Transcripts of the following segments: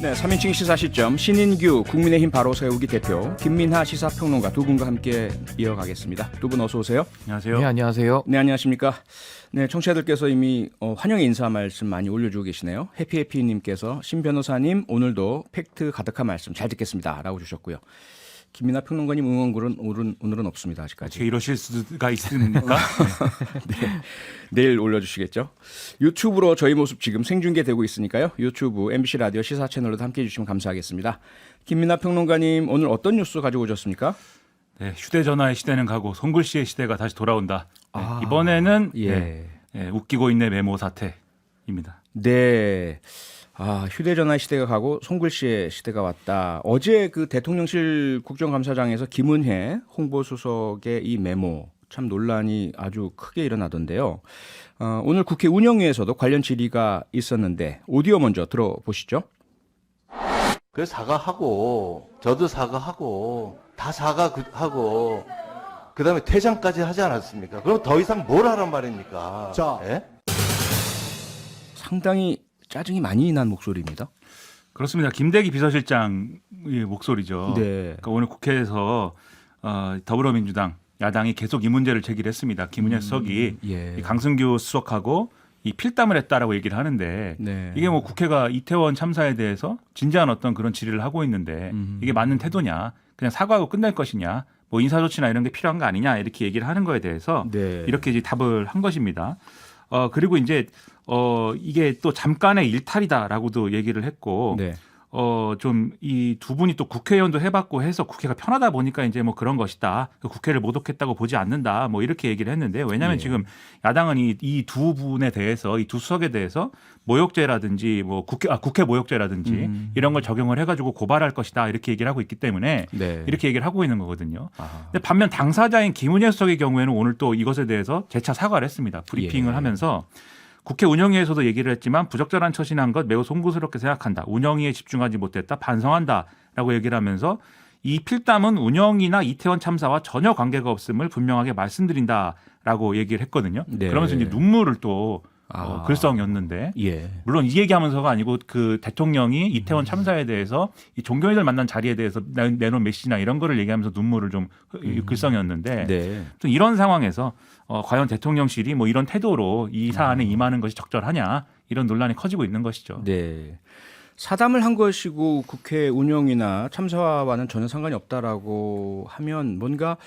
네, 3인칭 시사시점 신인규 국민의힘 바로 세우기 대표 김민하 시사평론가 두 분과 함께 이어가겠습니다. 두 분 어서 오세요. 안녕하세요. 네, 안녕하세요. 네, 안녕하십니까. 네, 청취자들께서 이미 환영의 인사 말씀 많이 올려주고 계시네요. 해피해피님께서 신 변호사님 오늘도 팩트 가득한 말씀 잘 듣겠습니다 라고 주셨고요. 김민하 평론가님 응원글은 오늘은 없습니다. 아직까지. 어떻게 이러실 수가 있습니까? 네, 내일 올려주시겠죠. 유튜브로 저희 모습 지금 생중계되고 있으니까요. 유튜브 MBC 라디오 시사 채널로도 함께해 주시면 감사하겠습니다. 김민하 평론가님 오늘 어떤 뉴스 가지고 오셨습니까? 네, 휴대전화의 시대는 가고 손글씨의 시대가 다시 돌아온다. 네, 이번에는 예. 웃기고 있네 메모 사태입니다. 네. 휴대전화 시대가 가고 손글씨의 시대가 왔다. 어제 그 대통령실 국정감사장에서 김은혜 홍보수석의 이 메모 참 논란이 아주 크게 일어나던데요. 오늘 국회 운영위에서도 관련 질의가 있었는데 오디오 먼저 들어보시죠. 그래서 사과하고 저도 사과하고 다 사과하고 그다음에 퇴장까지 하지 않았습니까? 그럼 더 이상 뭘 하란 말입니까? 자. 예? 상당히 짜증이 많이 난 목소리입니다. 그렇습니다. 김대기 비서실장의 목소리죠. 네. 그러니까 오늘 국회에서 더불어민주당 야당이 계속 이 문제를 제기했습니다. 김은혜 수석이 예. 이 강승규 수석하고 이 필담을 했다라고 얘기를 하는데 네. 이게 뭐 국회가 이태원 참사에 대해서 진지한 어떤 그런 질의를 하고 있는데 이게 맞는 태도냐, 그냥 사과하고 끝낼 것이냐, 뭐 인사조치나 이런 게 필요한 거 아니냐 이렇게 얘기를 하는 거에 대해서 네. 이렇게 이제 답을 한 것입니다. 그리고 이제 이게 또 잠깐의 일탈이다라고도 얘기를 했고 네. 좀 이 두 분이 또 국회의원도 해봤고 해서 국회가 편하다 보니까 이제 뭐 그런 것이다. 그 국회를 모독했다고 보지 않는다. 뭐 이렇게 얘기를 했는데 왜냐하면 예. 지금 야당은 이 두 분에 대해서 이 두 수석에 대해서 모욕죄라든지 뭐 국회 모욕죄라든지 이런 걸 적용을 해가지고 고발할 것이다. 이렇게 얘기를 하고 있기 때문에 네. 이렇게 얘기를 하고 있는 거거든요. 근데 반면 당사자인 김은혜 수석의 경우에는 오늘 또 이것에 대해서 재차 사과를 했습니다. 브리핑을 예. 하면서 국회 운영위에서도 얘기를 했지만 부적절한 처신한 것 매우 송구스럽게 생각한다. 운영위에 집중하지 못했다. 반성한다라고 얘기를 하면서 이 필담은 운영이나 이태원 참사와 전혀 관계가 없음을 분명하게 말씀드린다라고 얘기를 했거든요. 네. 그러면서 이제 눈물을 또 글썽였는데 예. 물론 이 얘기하면서가 아니고 그 대통령이 이태원 참사에 대해서 이 종교인들 만난 자리에 대해서 내놓은 메시지나 이런 거를 얘기하면서 눈물을 좀 글썽였는데 네. 또 이런 상황에서 과연 대통령실이 뭐 이런 태도로 이 사안에 임하는 것이 적절하냐 이런 논란이 커지고 있는 것이죠. 네. 사담을 한 것이고 국회 운영이나 참사와는 전혀 상관이 없다라고 하면 뭔가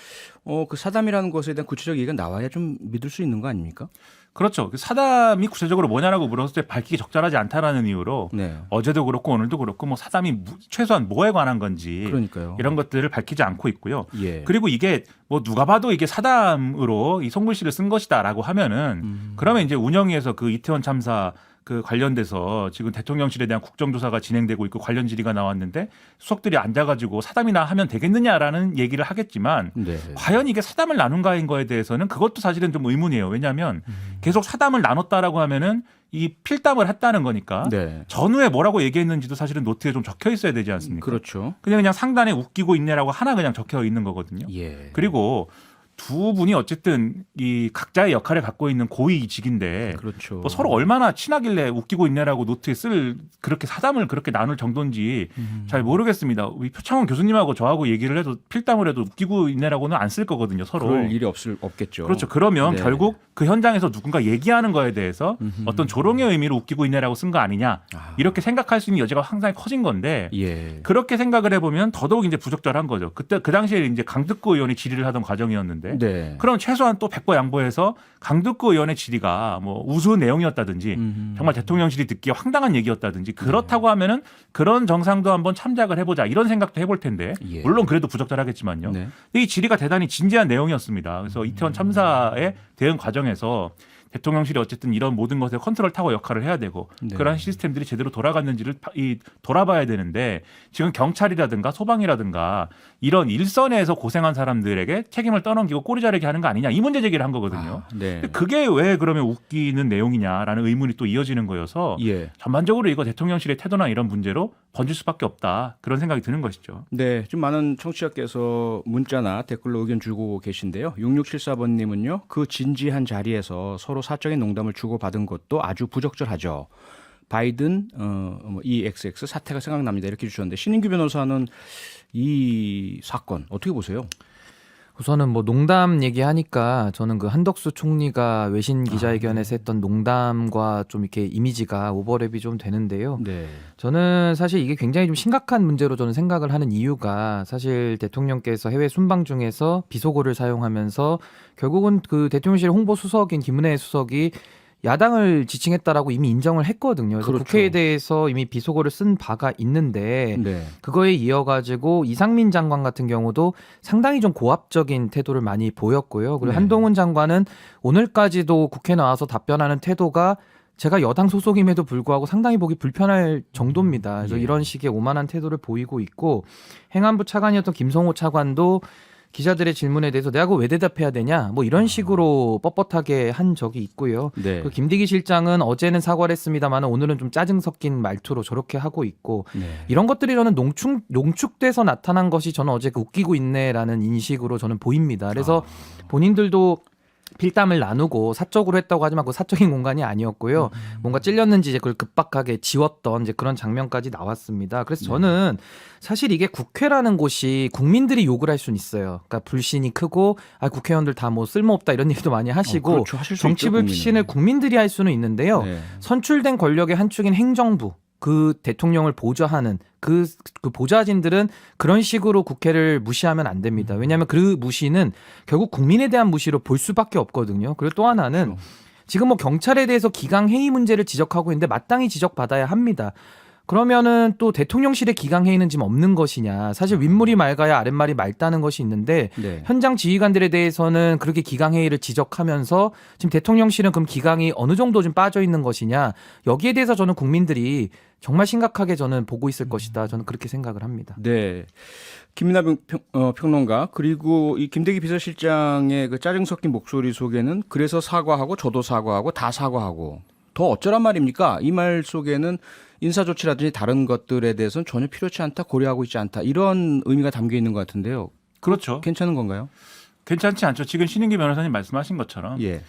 그 사담이라는 것에 대한 구체적 얘기가 나와야 좀 믿을 수 있는 거 아닙니까? 그렇죠. 그 사담이 구체적으로 뭐냐라고 물었을 때 밝히기 적절하지 않다라는 이유로 네. 어제도 그렇고 오늘도 그렇고 뭐 사담이 최소한 뭐에 관한 건지 그러니까요. 이런 것들을 밝히지 않고 있고요. 예. 그리고 이게 뭐 누가 봐도 이게 사담으로 이 송글씨를 쓴 것이다라고 하면은 그러면 이제 운영위에서 그 이태원 참사 그 관련돼서 지금 대통령실에 대한 국정조사가 진행되고 있고 관련 질의가 나왔는데 수석들이 앉아가지고 사담이나 하면 되겠느냐라는 얘기를 하겠지만 네. 과연 이게 사담을 나눈가인 거에 대해서는 그것도 사실은 좀 의문이에요. 왜냐하면 계속 사담을 나눴다라고 하면은 이 필담을 했다는 거니까 네. 전후에 뭐라고 얘기했는지도 사실은 노트에 좀 적혀 있어야 되지 않습니까? 그렇죠. 그냥 상단에 웃기고 있네라고 하나 그냥 적혀 있는 거거든요. 예. 그리고 두 분이 어쨌든 이 각자의 역할을 갖고 있는 고위직인데 그렇죠. 뭐 서로 얼마나 친하길래 웃기고 있네라고 노트에 쓸 그렇게 사담을 그렇게 나눌 정도인지 잘 모르겠습니다. 우리 표창원 교수님하고 저하고 얘기를 해도 필담을 해도 웃기고 있네라고는 안 쓸 거거든요. 서로. 그럴 일이 없겠죠. 그렇죠. 그러면 네. 결국 그 현장에서 누군가 얘기하는 거에 대해서 어떤 조롱의 의미로 웃기고 있네라고 쓴 거 아니냐 이렇게 생각할 수 있는 여지가 상당히 커진 건데 예. 그렇게 생각을 해보면 더더욱 이제 부적절한 거죠. 그때 그 당시에 이제 강득구 의원이 질의를 하던 과정이었는데 네. 그럼 최소한 또 백보 양보해서 강득구 의원의 질의가 뭐 우스운 내용이었다든지 정말 대통령실이 듣기에 황당한 얘기였다든지 그렇다고 하면은 그런 정상도 한번 참작을 해보자 이런 생각도 해볼 텐데 예. 물론 그래도 부적절하겠지만요. 네. 근데 이 질의가 대단히 진지한 내용이었습니다. 그래서 이태원 참사의 대응 과정에서 대통령실이 어쨌든 이런 모든 것에 컨트롤 타워 역할을 해야 되고 네. 그러한 시스템들이 제대로 돌아갔는지를 돌아봐야 되는데 지금 경찰이라든가 소방이라든가 이런 일선에서 고생한 사람들에게 책임을 떠넘기고 꼬리 자르게 하는 거 아니냐 이 문제 제기를 한 거거든요. 네. 근데 그게 왜 그러면 웃기는 내용이냐라는 의문이 또 이어지는 거여서 예. 전반적으로 이거 대통령실의 태도나 이런 문제로 번질 수밖에 없다 그런 생각이 드는 것이죠. 네, 좀 많은 청취자께서 문자나 댓글로 의견 주고 계신데요. 6674번님은요. 그 진지한 자리에서 서로 사적인 농담을 주고받은 것도 아주 부적절하죠. 바이든 EXX 사태가 생각납니다. 이렇게 주셨는데 신인규 변호사는 이 사건 어떻게 보세요? 우선은 뭐 농담 얘기하니까 저는 그 한덕수 총리가 외신 기자회견에서 했던 농담과 좀 이렇게 이미지가 오버랩이 좀 되는데요. 네. 저는 사실 이게 굉장히 좀 심각한 문제로 저는 생각을 하는 이유가 사실 대통령께서 해외 순방 중에서 비속어를 사용하면서 결국은 그 대통령실 홍보 수석인 김은혜 수석이 야당을 지칭했다라고 이미 인정을 했거든요. 그래서 그렇죠. 국회에 대해서 이미 비속어를 쓴 바가 있는데 네. 그거에 이어가지고 이상민 장관 같은 경우도 상당히 좀 고압적인 태도를 많이 보였고요. 그리고 네. 한동훈 장관은 오늘까지도 국회 나와서 답변하는 태도가 제가 여당 소속임에도 불구하고 상당히 보기 불편할 정도입니다. 그래서 예. 이런 식의 오만한 태도를 보이고 있고 행안부 차관이었던 김성호 차관도 기자들의 질문에 대해서 내가 그거 왜 대답해야 되냐 뭐 이런 식으로 뻣뻣하게 한 적이 있고요. 네. 그 김대기 실장은 어제는 사과를 했습니다만 오늘은 좀 짜증 섞인 말투로 저렇게 하고 있고 네. 이런 것들이 저는 농축돼서 나타난 것이 저는 어제 그 웃기고 있네라는 인식으로 저는 보입니다. 그래서 본인들도 필담을 나누고 사적으로 했다고 하지만 그 사적인 공간이 아니었고요. 뭔가 찔렸는지 이제 그걸 급박하게 지웠던 이제 그런 장면까지 나왔습니다. 그래서 저는 사실 이게 국회라는 곳이 국민들이 욕을 할 수는 있어요. 그러니까 불신이 크고 국회의원들 다 뭐 쓸모없다 이런 얘기도 많이 하시고 그렇죠. 하실 수 정치 있죠, 불신을 국민들이 할 수는 있는데요. 네. 선출된 권력의 한 축인 행정부 그 대통령을 보좌하는 그 보좌진들은 그런 식으로 국회를 무시하면 안 됩니다. 왜냐하면 그 무시는 결국 국민에 대한 무시로 볼 수밖에 없거든요. 그리고 또 하나는 그렇죠. 지금 뭐 경찰에 대해서 기강 회의 문제를 지적하고 있는데 마땅히 지적받아야 합니다. 그러면은 또 대통령실의 기강 회의는 지금 없는 것이냐. 사실 윗물이 맑아야 아랫말이 맑다는 것이 있는데 네. 현장 지휘관들에 대해서는 그렇게 기강 회의를 지적하면서 지금 대통령실은 그럼 기강이 어느 정도 좀 빠져 있는 것이냐. 여기에 대해서 저는 국민들이 정말 심각하게 저는 보고 있을 것이다. 저는 그렇게 생각을 합니다. 네. 김민하 평론가 그리고 이 김대기 비서실장의 그 짜증 섞인 목소리 속에는 그래서 사과하고 저도 사과하고 다 사과하고 더 어쩌란 말입니까? 이 말 속에는 인사조치라든지 다른 것들에 대해서는 전혀 필요치 않다, 고려하고 있지 않다 이런 의미가 담겨 있는 것 같은데요. 그렇죠. 괜찮은 건가요? 괜찮지 않죠. 지금 신인기 변호사님 말씀하신 것처럼. 예.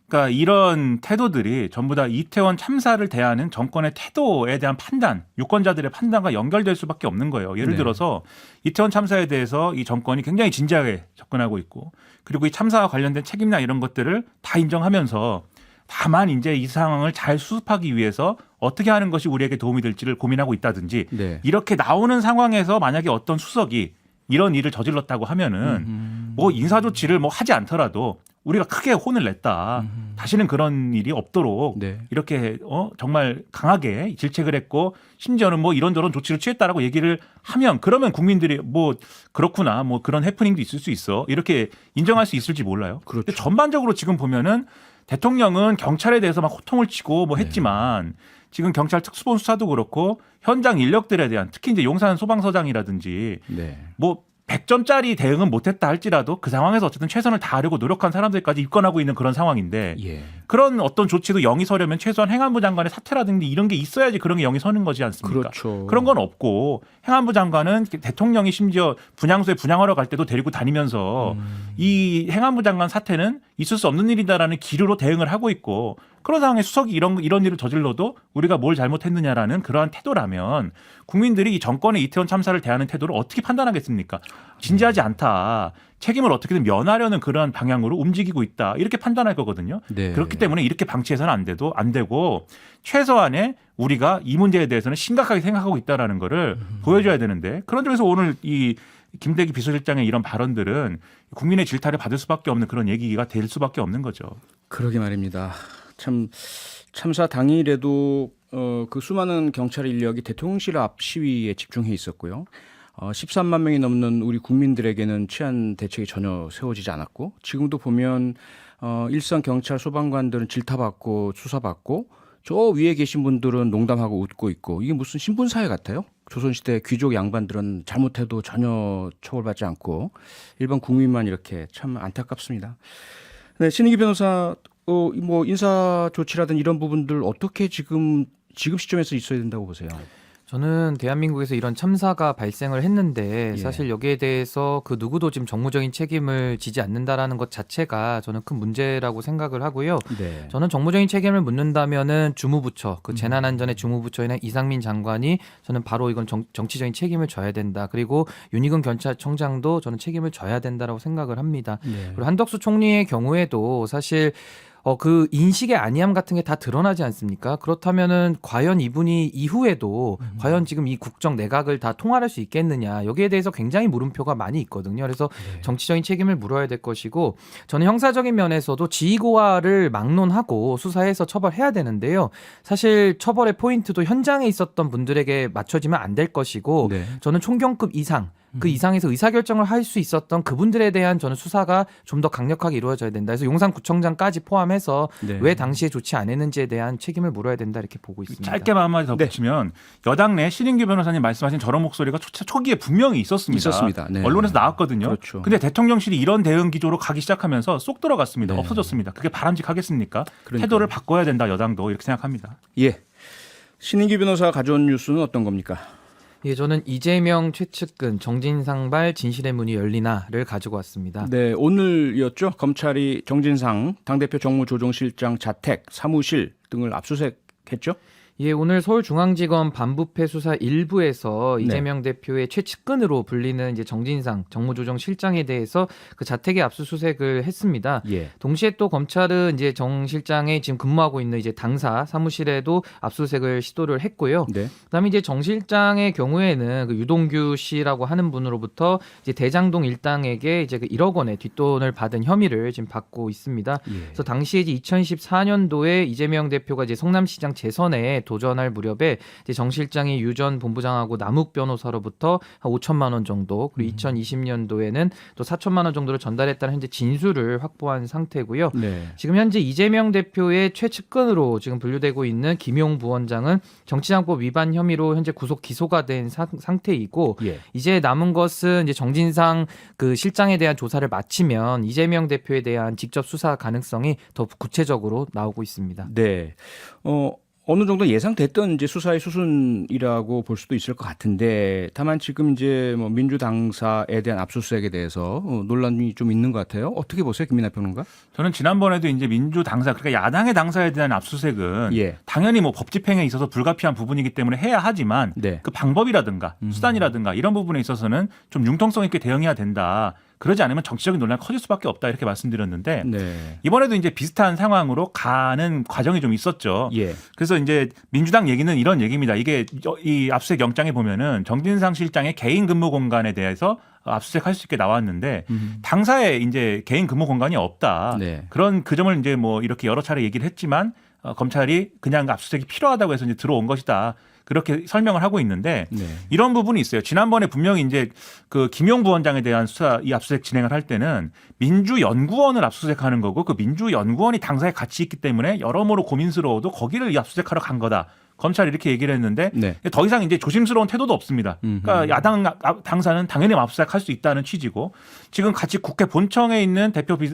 그러니까 이런 태도들이 전부 다 이태원 참사를 대하는 정권의 태도에 대한 판단, 유권자들의 판단과 연결될 수밖에 없는 거예요. 예를 네. 들어서 이태원 참사에 대해서 이 정권이 굉장히 진지하게 접근하고 있고 그리고 이 참사와 관련된 책임이나 이런 것들을 다 인정하면서 다만 이제 이 상황을 잘 수습하기 위해서 어떻게 하는 것이 우리에게 도움이 될지를 고민하고 있다든지 네. 이렇게 나오는 상황에서 만약에 어떤 수석이 이런 일을 저질렀다고 하면은 뭐 인사조치를 뭐 하지 않더라도 우리가 크게 혼을 냈다. 다시는 그런 일이 없도록 네. 이렇게 정말 강하게 질책을 했고 심지어는 뭐 이런저런 조치를 취했다라고 얘기를 하면 그러면 국민들이 뭐 그렇구나 뭐 그런 해프닝도 있을 수 있어 이렇게 인정할 수 있을지 몰라요. 그렇죠. 근데 전반적으로 지금 보면은 대통령은 경찰에 대해서 막 호통을 치고 뭐 했지만 지금 경찰 특수본 수사도 그렇고 현장 인력들에 대한 특히 이제 용산 소방서장이라든지 네. 뭐 100점짜리 대응은 못했다 할지라도 그 상황에서 어쨌든 최선을 다하려고 노력한 사람들까지 입건하고 있는 그런 상황인데 예. 그런 어떤 조치도 영이 서려면 최소한 행안부 장관의 사퇴라든지 이런 게 있어야지 그런 게 영이 서는 거지 않습니까? 그렇죠. 그런 건 없고 행안부 장관은 대통령이 심지어 분향소에 분향하러 갈 때도 데리고 다니면서 이 행안부 장관 사퇴는 있을 수 없는 일이다라는 기류로 대응을 하고 있고 그런 상황에 수석이 이런 일을 저질러도 우리가 뭘 잘못했느냐라는 그러한 태도라면 국민들이 이 정권의 이태원 참사를 대하는 태도를 어떻게 판단하겠습니까? 진지하지 않다. 책임을 어떻게든 면하려는 그러한 방향으로 움직이고 있다. 이렇게 판단할 거거든요. 네. 그렇기 때문에 이렇게 방치해서는 안 되고 최소한의 우리가 이 문제에 대해서는 심각하게 생각하고 있다라는 거를 보여줘야 되는데 그런 점에서 오늘 이 김대기 비서실장의 이런 발언들은 국민의 질타를 받을 수밖에 없는 그런 얘기가 될 수밖에 없는 거죠. 그러게 말입니다. 참 참사 당일에도 그 수많은 경찰 인력이 대통령실 앞 시위에 집중해 있었고요. 13만 명이 넘는 우리 국민들에게는 치안 대책이 전혀 세워지지 않았고 지금도 보면 일선 경찰 소방관들은 질타받고 수사받고 저 위에 계신 분들은 농담하고 웃고 있고 이게 무슨 신분사회 같아요. 조선시대 귀족 양반들은 잘못해도 전혀 처벌받지 않고 일반 국민만 이렇게 참 안타깝습니다. 네, 신인기 변호사 뭐 인사 조치라든 이런 부분들 어떻게 지금 시점에서 있어야 된다고 보세요? 저는 대한민국에서 이런 참사가 발생을 했는데 예. 사실 여기에 대해서 그 누구도 지금 정무적인 책임을 지지 않는다라는 것 자체가 저는 큰 문제라고 생각을 하고요. 네. 저는 정무적인 책임을 묻는다면은 주무부처, 그 재난안전의 주무부처인 이상민 장관이 저는 바로 이건 정치적인 책임을 져야 된다. 그리고 윤희근 경찰청장도 저는 책임을 져야 된다라고 생각을 합니다. 네. 그리고 한덕수 총리의 경우에도 사실 그 인식의 아니함 같은 게 다 드러나지 않습니까? 그렇다면은 과연 이분이 이후에도 과연 지금 이 국정 내각을 다 통할할 수 있겠느냐, 여기에 대해서 굉장히 물음표가 많이 있거든요. 그래서 정치적인 책임을 물어야 될 것이고, 저는 형사적인 면에서도 지휘고하를 막론하고 수사해서 처벌해야 되는데요. 사실 처벌의 포인트도 현장에 있었던 분들에게 맞춰지면 안 될 것이고, 네. 저는 총경급 이상, 그 이상에서 의사결정을 할 수 있었던 그분들에 대한 저는 수사가 좀 더 강력하게 이루어져야 된다. 그래서 용산구청장까지 포함해서 네. 왜 당시에 좋지 않았는지에 대한 책임을 물어야 된다, 이렇게 보고 있습니다. 짧게만 한마디 덧붙이면 여당 내 신인규 변호사님 말씀하신 저런 목소리가 초기에 분명히 있었습니다. 네. 언론에서 나왔거든요. 그렇죠. 근데 대통령실이 이런 대응 기조로 가기 시작하면서 쏙 들어갔습니다. 네. 없어졌습니다. 그게 바람직하겠습니까? 그러니까요. 태도를 바꿔야 된다, 여당도 이렇게 생각합니다. 예. 신인규 변호사가 가져온 뉴스는 어떤 겁니까? 예, 저는 이재명 최측근 정진상발 진실의 문이 열리나를 가지고 왔습니다. 네, 오늘이었죠. 검찰이 정진상 당대표 정무조정실장 자택, 사무실 등을 압수수색했죠. 예, 오늘 서울중앙지검 반부패 수사 1부에서 네. 이재명 대표의 최측근으로 불리는 이제 정진상 정무조정실장에 대해서 그 자택에 압수수색을 했습니다. 예. 동시에 또 검찰은 이제 정 실장이 지금 근무하고 있는 이제 당사 사무실에도 압수수색을 시도를 했고요. 네. 그다음에 이제 정 실장의 경우에는 그 유동규 씨라고 하는 분으로부터 이제 대장동 일당에게 이제 그 1억 원의 뒷돈을 받은 혐의를 지금 받고 있습니다. 예. 그래서 당시에 이제 2014년도에 이재명 대표가 이제 성남시장 재선에 도전할 무렵에 이제 정 실장이 유 전 본부장하고 남욱 변호사로부터 한 5천만 원 정도, 그리고 2020년도에는 또 4천만 원 정도를 전달했다는 현재 진술을 확보한 상태고요. 네. 지금 현재 이재명 대표의 최측근으로 지금 분류되고 있는 김용 부원장은 정치자금법 위반 혐의로 현재 구속 기소가 된 상태이고, 예. 이제 남은 것은 이제 정진상 그 실장에 대한 조사를 마치면 이재명 대표에 대한 직접 수사 가능성이 더 구체적으로 나오고 있습니다. 네. 어느 정도 예상됐던 이제 수사의 수순이라고 볼 수도 있을 것 같은데, 다만 지금 이제 뭐 민주당사에 대한 압수수색에 대해서 논란이 좀 있는 것 같아요. 어떻게 보세요, 김민하 평론가? 저는 지난번에도 이제 민주당사, 그러니까 야당의 당사에 대한 압수수색은 예. 당연히 뭐 법 집행에 있어서 불가피한 부분이기 때문에 해야 하지만 네. 그 방법이라든가 수단이라든가 이런 부분에 있어서는 좀 융통성 있게 대응해야 된다. 그러지 않으면 정치적인 논란이 커질 수밖에 없다, 이렇게 말씀드렸는데 네. 이번에도 이제 비슷한 상황으로 가는 과정이 좀 있었죠. 예. 그래서 이제 민주당 얘기는 이런 얘기입니다. 이게 이 압수수색 영장에 보면은 정진상 실장의 개인 근무 공간에 대해서 압수수색할 수 있게 나왔는데 당사에 이제 개인 근무 공간이 없다. 네. 그런 그 점을 이제 뭐 이렇게 여러 차례 얘기를 했지만 검찰이 그냥 압수수색이 필요하다고 해서 이제 들어온 것이다. 그렇게 설명을 하고 있는데 네. 이런 부분이 있어요. 지난번에 분명히 이제 그 김용 부원장에 대한 수사 이 압수수색 진행을 할 때는 민주연구원을 압수수색하는 거고, 그 민주연구원이 당사에 같이 있기 때문에 여러모로 고민스러워도 거기를 이 압수수색하러 간 거다. 검찰이 이렇게 얘기를 했는데 네. 더 이상 이제 조심스러운 태도도 없습니다. 그러니까 야당 당사는 당연히 압수수색할 수 있다는 취지고, 지금 같이 국회 본청에 있는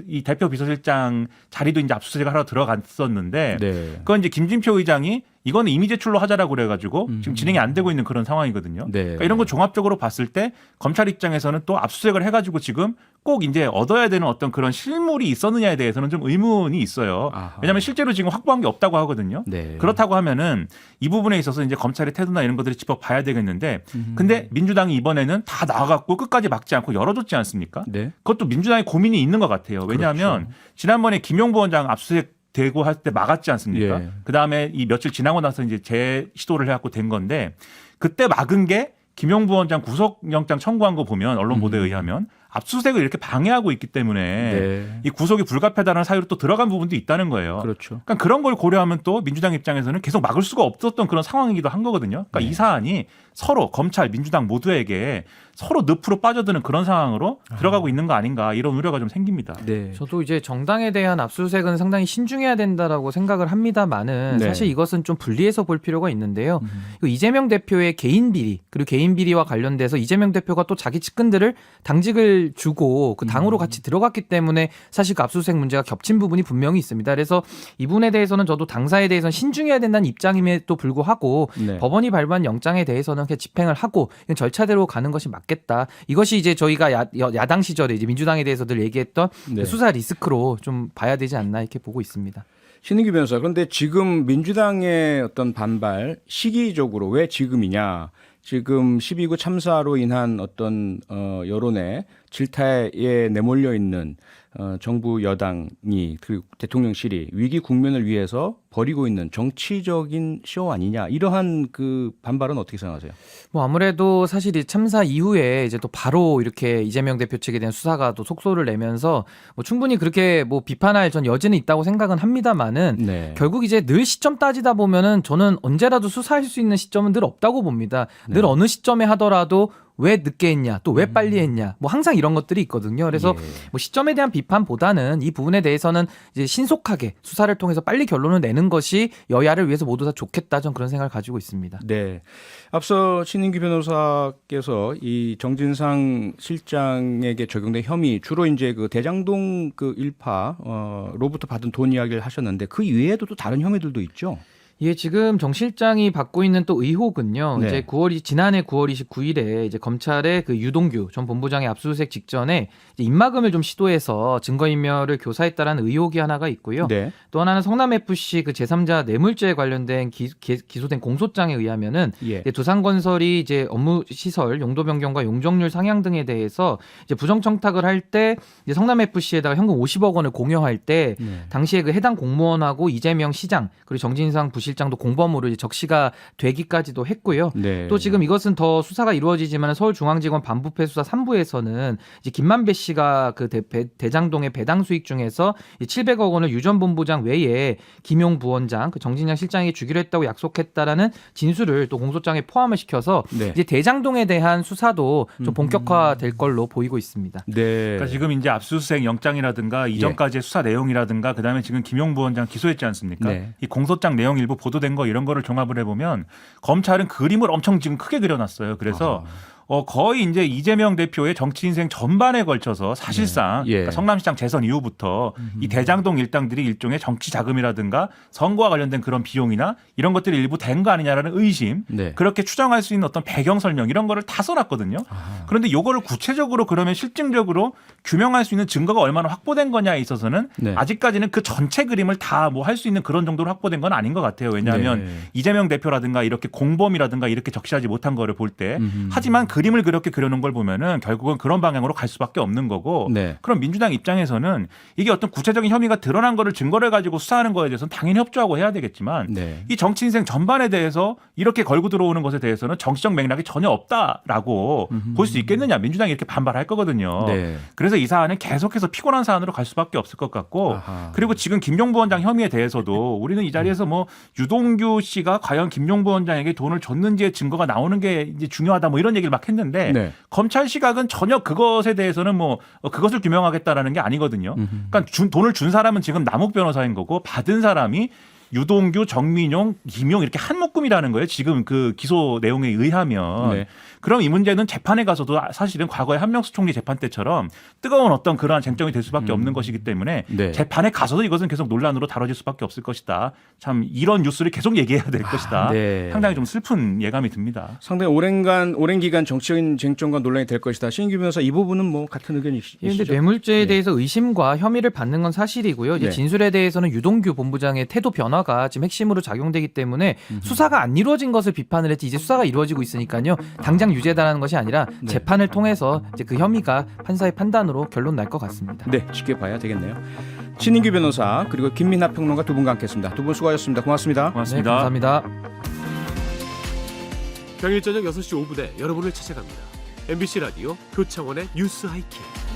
이 대표 비서실장 자리도 이제 압수수색을 하러 들어갔었는데 네. 그건 이제 김진표 의장이 이거는 이미 제출로 하자라고 그래가지고 지금 진행이 안 되고 있는 그런 상황이거든요. 네. 그러니까 이런 거 종합적으로 봤을 때 검찰 입장에서는 또 압수수색을 해가지고 지금 꼭 이제 얻어야 되는 어떤 그런 실물이 있었느냐에 대해서는 좀 의문이 있어요. 아하. 왜냐하면 실제로 지금 확보한 게 없다고 하거든요. 네. 그렇다고 하면은 이 부분에 있어서 이제 검찰의 태도나 이런 것들을 짚어봐야 되겠는데, 근데 민주당이 이번에는 다 나와갖고 끝까지 막지 않고 열어줬지 않습니까? 네. 그것도 민주당의 고민이 있는 것 같아요. 왜냐하면 그렇죠. 지난번에 김용 부원장 압수수색 되고 할 때 막았지 않습니까? 예. 그 다음에 이 며칠 지나고 나서 이제 재시도를 해갖고 된 건데, 그때 막은 게 김용 부원장 구속영장 청구한 거 보면 언론 보도에 의하면 압수수색을 이렇게 방해하고 있기 때문에 네. 이 구속이 불가피하다는 사유로 또 들어간 부분도 있다는 거예요. 그렇죠. 그러니까 그런 걸 고려하면 또 민주당 입장에서는 계속 막을 수가 없었던 그런 상황이기도 한 거거든요. 그러니까 이 사안이 서로 검찰, 민주당 모두에게 서로 늪으로 빠져드는 그런 상황으로 들어가고 있는 거 아닌가, 이런 우려가 좀 생깁니다. 네. 저도 이제 정당에 대한 압수수색은 상당히 신중해야 된다라고 생각을 합니다만은 네. 사실 이것은 좀 분리해서 볼 필요가 있는데요. 이재명 대표의 개인 비리, 그리고 개인 비리와 관련돼서 이재명 대표가 또 자기 측근들을 당직을 피해를 주고 그 당으로 같이 들어갔기 때문에 사실 그 압수수색 문제가 겹친 부분이 분명히 있습니다. 그래서 이 부분에 대해서는 저도 당사에 대해서는 신중해야 된다는 입장임에도 불구하고 네. 법원이 발부한 영장에 대해서는 그냥 집행을 하고 그냥 절차대로 가는 것이 맞겠다. 이것이 이제 저희가 야당 시절에 이제 민주당에 대해서 늘 얘기했던 네. 수사 리스크로 좀 봐야 되지 않나 이렇게 보고 있습니다. 신인규 변호사, 그런데 지금 민주당의 어떤 반발 시기적으로 왜 지금이냐? 지금 12구 참사로 인한 어떤 여론의 질타에 내몰려 있는 정부 여당이 그리고 대통령실이 위기 국면을 위해서 벌이고 있는 정치적인 쇼 아니냐, 이러한 그 반발은 어떻게 생각하세요? 뭐 아무래도 사실 이 참사 이후에 이제 또 바로 이렇게 이재명 대표 측에 대한 수사가 또 속소를 내면서 뭐 충분히 그렇게 뭐 비판할 전 여지는 있다고 생각은 합니다만은 네. 결국 이제 늘 시점 따지다 보면은 저는 언제라도 수사할 수 있는 시점은 늘 없다고 봅니다. 늘 어느 시점에 하더라도 왜 늦게 했냐, 또 왜 빨리 했냐, 뭐 항상 이런 것들이 있거든요. 그래서 예. 뭐 시점에 대한 비판보다는 이 부분에 대해서는 이제 신속하게 수사를 통해서 빨리 결론을 내는 것이 여야를 위해서 모두 다 좋겠다, 전 그런 생각을 가지고 있습니다. 네. 앞서 신인규 변호사께서 이 정진상 실장에게 적용된 혐의, 주로 이제 그 대장동 그 일파로부터 받은 돈 이야기를 하셨는데 그 이외에도 또 다른 혐의들도 있죠. 예, 지금 정 실장이 받고 있는 또 의혹은요. 네. 이제 지난해 9월 29일에 이제 검찰의 그 유동규 전 본부장의 압수수색 직전에 이제 입막음을 좀 시도해서 증거인멸을 교사했다라는 의혹이 하나가 있고요. 네. 또 하나는 성남 FC 그 제3자 뇌물죄에 관련된 기소된 공소장에 의하면은 예. 이제 두산건설이 이제 업무 시설 용도 변경과 용적률 상향 등에 대해서 이제 부정 청탁을 할 때 이제 성남 FC에다가 현금 50억 원을 공여할 때 네. 당시에 그 해당 공무원하고 이재명 시장 그리고 정진상 부실장도 공범으로 이제 적시가 되기까지도 했고요. 네. 또 지금 이것은 더 수사가 이루어지지만 서울중앙지검 반부패 수사 3부에서는 이제 김만배 씨가 그 대장동의 배당 수익 중에서 700억 원을 유 전 본부장 외에 김용 부원장, 그 정진상 실장에게 주기로 했다고 약속했다라는 진술을 또 공소장에 포함을 시켜서 네. 이제 대장동에 대한 수사도 좀 본격화될 걸로 보이고 있습니다. 네. 그러니까 지금 이제 압수수색 영장이라든가 이전까지의 수사 내용이라든가 그다음에 지금 김용 부원장 기소했지 않습니까? 네. 이 공소장 내용 일부 보도된 거 이런 거를 종합을 해보면 검찰은 그림을 엄청 지금 크게 그려놨어요. 그래서 거의 이제 이재명 대표의 정치 인생 전반에 걸쳐서 사실상 네. 예. 그러니까 성남시장 재선 이후부터 이 대장동 일당들이 일종의 정치 자금이라든가 선거와 관련된 그런 비용이나 이런 것들이 일부 된 거 아니냐라는 의심, 네. 그렇게 추정할 수 있는 어떤 배경 설명 이런 거를 다 써놨거든요. 그런데 요거를 구체적으로 그러면 실증적으로 규명할 수 있는 증거가 얼마나 확보된 거냐에 있어서는 네. 아직까지는 그 전체 그림을 다 뭐 할 수 있는 그런 정도로 확보된 건 아닌 것 같아요. 왜냐하면 네. 이재명 대표라든가 이렇게 공범이라든가 이렇게 적시하지 못한 거를 볼 때 하지만 그림을 그렇게 그려놓은 걸 보면은 결국은 그런 방향으로 갈 수밖에 없는 거고 네. 그럼 민주당 입장에서는 이게 어떤 구체적인 혐의가 드러난 거를 증거를 가지고 수사하는 거에 대해서는 당연히 협조하고 해야 되겠지만 네. 이 정치 인생 전반에 대해서 이렇게 걸고 들어오는 것에 대해서는 정치적 맥락이 전혀 없다라고 볼 수 있겠느냐. 민주당이 이렇게 반발할 거거든요. 네. 그래서 이 사안은 계속해서 피곤한 사안으로 갈 수밖에 없을 것 같고 아하. 그리고 지금 김용부 원장 혐의에 대해서도 우리는 이 자리에서 뭐 유동규 씨가 과연 김용부 원장에게 돈을 줬는지의 증거가 나오는 게 이제 중요하다 뭐 이런 얘기를 막 했는데 네. 검찰 시각은 전혀 그것에 대해서는 뭐 그것을 규명하겠다라는 게 아니거든요. 그러니까 돈을 준 사람은 지금 남욱 변호사인 거고 받은 사람이 유동규, 정민용, 김용 이렇게 한 묶음이라는 거예요. 지금 그 기소 내용에 의하면. 네. 그럼 이 문제는 재판에 가서도 사실은 과거에 한명수 총리 재판 때처럼 뜨거운 어떤 그러한 쟁점이 될 수밖에 없는 것이기 때문에 네. 재판에 가서도 이것은 계속 논란으로 다뤄질 수밖에 없을 것이다. 참 이런 뉴스를 계속 얘기해야 될 것이다. 네. 상당히 좀 슬픈 예감이 듭니다. 상당히 오랜 기간 정치적인 쟁점과 논란이 될 것이다. 신인규 변호사, 이 부분은 뭐 같은 의견이시죠? 그런데 뇌물죄에 네. 대해서 의심과 혐의를 받는 건 사실이고요. 이제 네. 진술에 대해서는 유동규 본부장의 태도 변화가 지금 핵심으로 작용되기 때문에 수사가 안 이루어진 것을 비판을 했지 이제 수사가 이루어지고 있으니까요. 당장 유죄다라는 것이 아니라 네. 재판을 통해서 이제 그 혐의가 판사의 판단으로 결론 날 것 같습니다. 네, 지켜봐야 되겠네요. 신인규 변호사 그리고 김민하 평론가 두 분과 함께했습니다. 두 분 수고하셨습니다. 고맙습니다. 네, 고맙습니다. 감사합니다. 평일 저녁 6시 5분에 여러분을 찾아갑니다. MBC 라디오 표창원의 뉴스 하이킥.